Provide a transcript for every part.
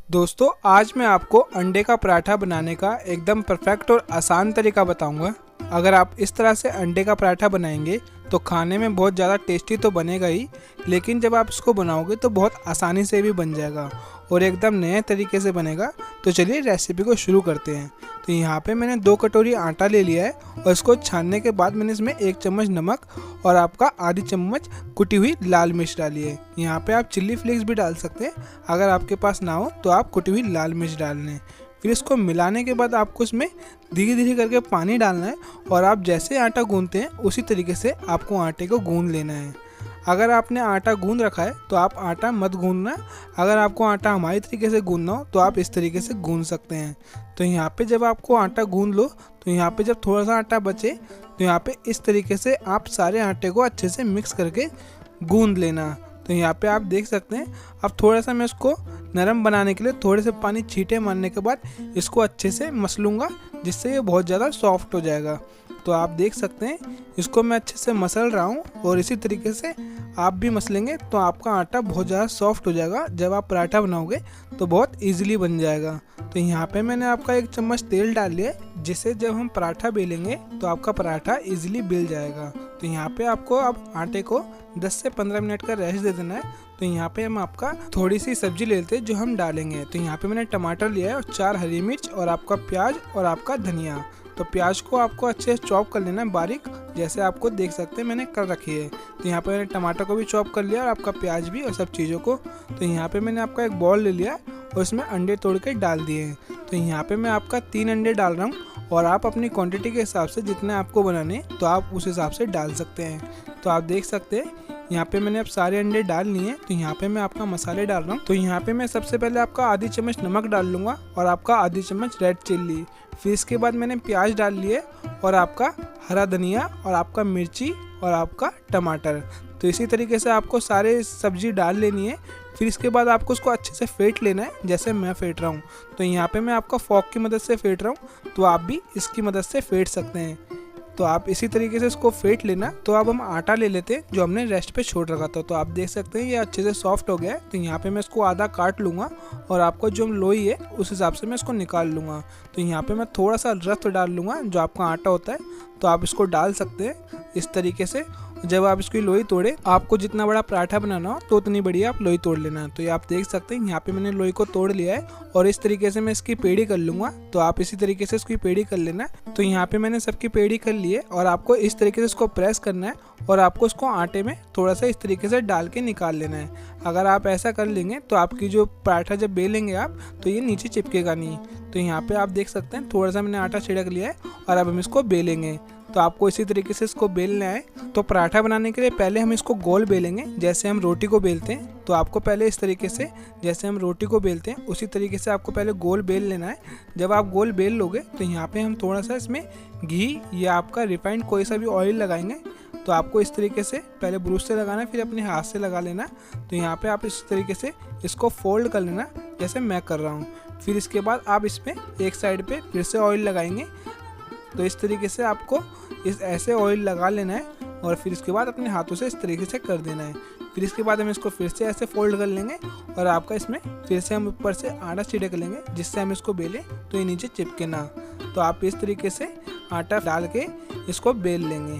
दोस्तों आज मैं आपको अंडे का पराठा बनाने का एकदम परफेक्ट और आसान तरीका बताऊंगा। अगर आप इस तरह से अंडे का पराठा बनाएंगे तो खाने में बहुत ज़्यादा टेस्टी तो बनेगा ही, लेकिन जब आप इसको बनाओगे तो बहुत आसानी से भी बन जाएगा और एकदम नए तरीके से बनेगा। तो चलिए रेसिपी को शुरू करते हैं। तो यहाँ पे मैंने 2 कटोरी आटा ले लिया है और इसको छानने के बाद मैंने इसमें 1 चम्मच नमक और आपका आधी चम्मच कुटी हुई लाल मिर्च डाली है। यहाँ पे आप चिल्ली फ्लेक्स भी डाल सकते हैं, अगर आपके पास ना हो तो आप कुटी हुई लाल मिर्च डाल लें। फिर इसको मिलाने के बाद आपको इसमें धीरे धीरे करके पानी डालना है और आप जैसे आटा गूंथते हैं उसी तरीके से आपको आटे को गूंथ लेना है। अगर आपने आटा गूंथ रखा है तो आप आटा मत गूंथना। अगर आपको आटा हमारी तरीके से गूंथना हो तो आप इस तरीके से गूंथ सकते हैं। तो यहाँ पे जब आपको आटा गूंथ लो तो यहाँ पे जब थोड़ा सा आटा बचे तो यहाँ पे इस तरीके से आप सारे आटे को अच्छे से मिक्स करके गूंथ लेना। तो यहाँ पे आप देख सकते हैं। अब थोड़ा सा मैं इसको नरम बनाने के लिए थोड़े से पानी छींटे मारने के बाद इसको अच्छे से मसलूँगा, जिससे ये बहुत ज़्यादा सॉफ्ट हो जाएगा। तो आप देख सकते हैं इसको मैं अच्छे से मसल रहा हूँ और इसी तरीके से आप भी मसलेंगे तो आपका आटा बहुत ज़्यादा सॉफ्ट हो जाएगा। जब आप पराठा बनाओगे तो बहुत ईजिली बन जाएगा। तो यहाँ पे मैंने आपका 1 चम्मच तेल डाल लिया है, जिससे जब हम पराठा बेलेंगे तो आपका पराठा ईजिली बेल जाएगा। तो यहाँ पे आपको अब आटे को 10 से 15 मिनट का रेस्ट दे देना है। तो यहाँ पे हम आपका थोड़ी सी सब्जी लेते हैं जो हम डालेंगे। तो यहाँ पे मैंने टमाटर लिया है और 4 हरी मिर्च और आपका प्याज और आपका धनिया। तो प्याज को आपको अच्छे से चॉप कर लेना है बारीक, जैसे आपको देख सकते हैं मैंने कर रखी है। तो यहाँ पे मैंने टमाटर को भी चॉप कर लिया और आपका प्याज भी और सब चीज़ों को। तो यहाँ पे मैंने आपका एक बॉल ले लिया और इसमें अंडे तोड़ के डाल दिए हैं। तो यहाँ पे मैं आपका 3 अंडे डाल रहा हूँ और आप अपनी क्वांटिटी के हिसाब से जितने आपको बनाने तो आप उस हिसाब से डाल सकते हैं। तो आप देख सकते हैं यहाँ पे मैंने अब सारे अंडे डाल लिए हैं। तो यहाँ पे मैं आपका मसाले डाल रहा हूँ। तो यहाँ पे मैं सबसे पहले आपका आधी चम्मच नमक डाल लूँगा और आपका आधी चम्मच रेड चिल्ली। फिर इसके बाद मैंने प्याज डाल लिए और आपका हरा धनिया और आपका मिर्ची और आपका टमाटर। तो इसी तरीके से आपको सारे सब्जी डाल लेनी है। फिर इसके बाद आपको उसको अच्छे से फेंट लेना है, जैसे मैं फेंट रहा हूँ। तो यहाँ पे मैं आपका फॉक की मदद से फेंट रहा हूँ, तो आप भी इसकी मदद से फेंट सकते हैं। तो आप इसी तरीके से इसको फेंट लेना। तो अब हम आटा ले लेते हैं जो हमने रेस्ट पे छोड़ रखा था। तो आप देख सकते हैं ये अच्छे से सॉफ्ट हो गया है। तो यहाँ पे मैं इसको आधा काट लूँगा और आपको जो लोई है उस हिसाब से मैं इसको निकाल लूँगा। तो यहाँ पे मैं थोड़ा सा रफ डाल लूँगा, जो आपका आटा होता है। तो आप इसको डाल सकते हैं इस तरीके से। जब आप इसकी लोई तोड़े, आपको जितना बड़ा पराठा बनाना हो तो उतनी बड़ी आप लोई तोड़ लेना। तो ये आप देख सकते हैं यहाँ पे मैंने लोई को तोड़ लिया है और इस तरीके से मैं इसकी पेड़ी कर लूँगा। तो आप इसी तरीके से इसकी पेड़ी कर लेना। तो यहाँ पे मैंने सबकी पेड़ी कर ली है और आपको इस तरीके से इसको प्रेस करना है और आपको इसको आटे में थोड़ा सा इस तरीके से डाल के निकाल लेना है। अगर आप ऐसा कर लेंगे तो आपकी जो पराठा जब बेलेंगे आप तो ये नीचे चिपकेगा नहीं। तो यहाँ पे आप देख सकते हैं थोड़ा सा मैंने आटा छिड़क लिया है और अब हम इसको बेलेंगे। तो आपको इसी तरीके से इसको बेलना है। तो पराठा बनाने के लिए पहले हम इसको गोल बेलेंगे, जैसे हम रोटी को बेलते हैं। तो आपको पहले इस तरीके से, जैसे हम रोटी को बेलते हैं उसी तरीके से आपको पहले गोल बेल लेना है। जब आप गोल बेल लोगे तो यहाँ पे हम थोड़ा सा इसमें घी या आपका रिफाइंड कोई सा भी ऑयल लगाएंगे। तो आपको इस तरीके से पहले ब्रश से लगाना है, फिर अपने हाथ से लगा लेना। तो यहाँ पे आप इस तरीके से इसको फोल्ड कर लेना, जैसे मैं कर रहा हूँ। फिर इसके बाद आप इसमें एक साइड पे फिर से ऑयल लगाएंगे। तो इस तरीके से आपको इस ऐसे ऑयल लगा लेना है और फिर इसके बाद अपने हाथों से इस तरीके से कर देना है। फिर इसके बाद हम इसको फिर से ऐसे फोल्ड कर लेंगे और आपका इसमें फिर से हम ऊपर से आटा छिड़क लेंगे, जिससे हम इसको बेलें तो ये नीचे चिपके ना। तो आप इस तरीके से आटा डाल के इसको बेल लेंगे।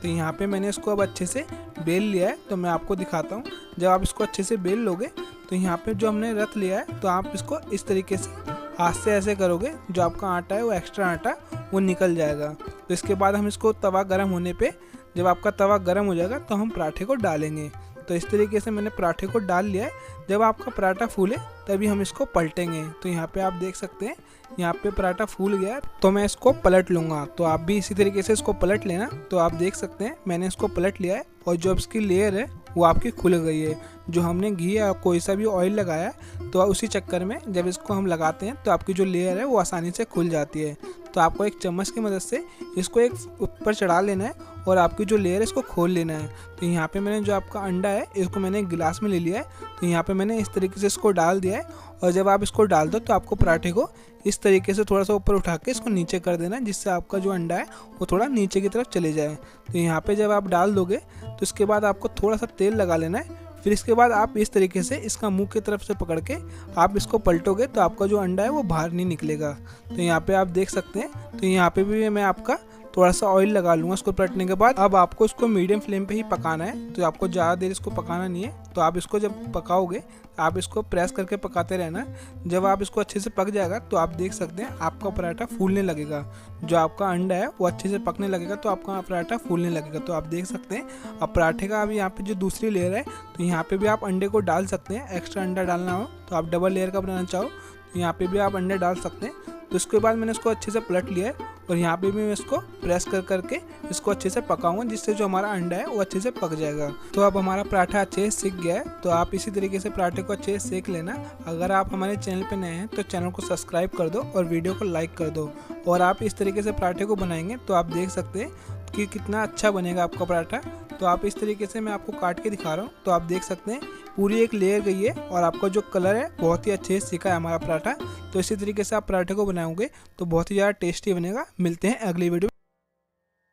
तो यहाँ पे मैंने इसको अब अच्छे से बेल लिया है। तो मैं आपको दिखाता हूँ। जब आप इसको अच्छे से बेल लोगे तो यहाँ पे जो हमने रख लिया है तो आप इसको इस तरीके से हाथ से ऐसे करोगे, जो आपका आटा है वो एक्स्ट्रा आटा वो निकल जाएगा। तो इसके बाद हम इसको तवा गर्म होने पे, जब आपका तवा गर्म हो जाएगा तो हम पराठे को डालेंगे। तो इस तरीके से मैंने पराठे को डाल लिया है। जब आपका पराठा फूले तभी हम इसको पलटेंगे। तो यहाँ पे आप देख सकते हैं यहाँ पे पराठा फूल गया है, तो मैं इसको पलट लूँगा। तो आप भी इसी तरीके से इसको पलट लेना। तो आप देख सकते हैं मैंने इसको पलट लिया है और जो इसकी लेयर है वो आपकी खुल गई है। जो हमने घी या कोई सा भी ऑयल लगाया तो उसी चक्कर में जब इसको हम लगाते हैं तो आपकी जो लेयर है वो आसानी से खुल जाती है। तो आपको एक चम्मच की मदद से इसको एक ऊपर चढ़ा लेना है और आपकी जो लेयर है इसको खोल लेना है। तो यहाँ पे मैंने जो आपका अंडा है इसको मैंने एक गिलास में ले लिया है। तो यहाँ पे मैंने इस तरीके से इसको डाल दिया है और जब आप इसको डाल दो तो आपको पराठे को इस तरीके से थोड़ा सा ऊपर उठा के इसको नीचे कर देना, जिससे आपका जो अंडा है वो थोड़ा नीचे की तरफ चले जाए। तो यहाँ पे जब आप डाल दोगे तो इसके बाद आपको थोड़ा सा तेल लगा लेना है। फिर इसके बाद आप इस तरीके से इसका मुंह की तरफ से पकड़ के आप इसको पलटोगे तो आपका जो अंडा है वो बाहर नहीं निकलेगा। तो यहाँ पे आप देख सकते हैं। तो यहाँ पे भी मैं आपका थोड़ा सा ऑयल लगा लूँगा इसको पलटने के बाद। अब आपको इसको मीडियम फ्लेम पे ही पकाना है, तो आपको ज़्यादा देर इसको पकाना नहीं है। तो आप इसको जब पकाओगे आप इसको प्रेस करके पकाते रहना। जब आप इसको अच्छे से पक जाएगा तो आप देख सकते हैं आपका पराठा फूलने लगेगा। जो आपका अंडा है वो अच्छे से पकने लगेगा तो आपका पराठा फूलने लगेगा। तो आप देख सकते हैं अब पराठे का अभी यहाँ पे जो दूसरी लेयर है तो यहाँ पे भी आप अंडे को डाल सकते हैं। एक्स्ट्रा अंडा डालना हो तो आप डबल लेयर का बनाना चाहो तो यहाँ पे भी आप अंडे डाल सकते हैं। तो इसके बाद मैंने इसको अच्छे से पलट लिया है और यहाँ पे भी मैं इसको प्रेस कर करके इसको अच्छे से पकाऊंगा, जिससे जो हमारा अंडा है वो अच्छे से पक जाएगा। तो अब हमारा पराठा अच्छे से सिक गया है। तो आप इसी तरीके से पराठे को अच्छे से सेक लेना। अगर आप हमारे चैनल पे नए हैं तो चैनल को सब्सक्राइब कर दो और वीडियो को लाइक कर दो। और आप इस तरीके से पराठे को बनाएंगे तो आप देख सकते हैं कि कितना अच्छा बनेगा आपका पराठा। तो आप इस तरीके से मैं आपको काट के दिखा रहा हूँ। तो आप देख सकते हैं पूरी एक लेयर गई है और आपका जो कलर है बहुत ही अच्छे से सिका है हमारा पराठा। तो इसी तरीके से आप पराठे को बनाओगे तो बहुत ही ज़्यादा टेस्टी बनेगा। मिलते हैं अगली वीडियो में।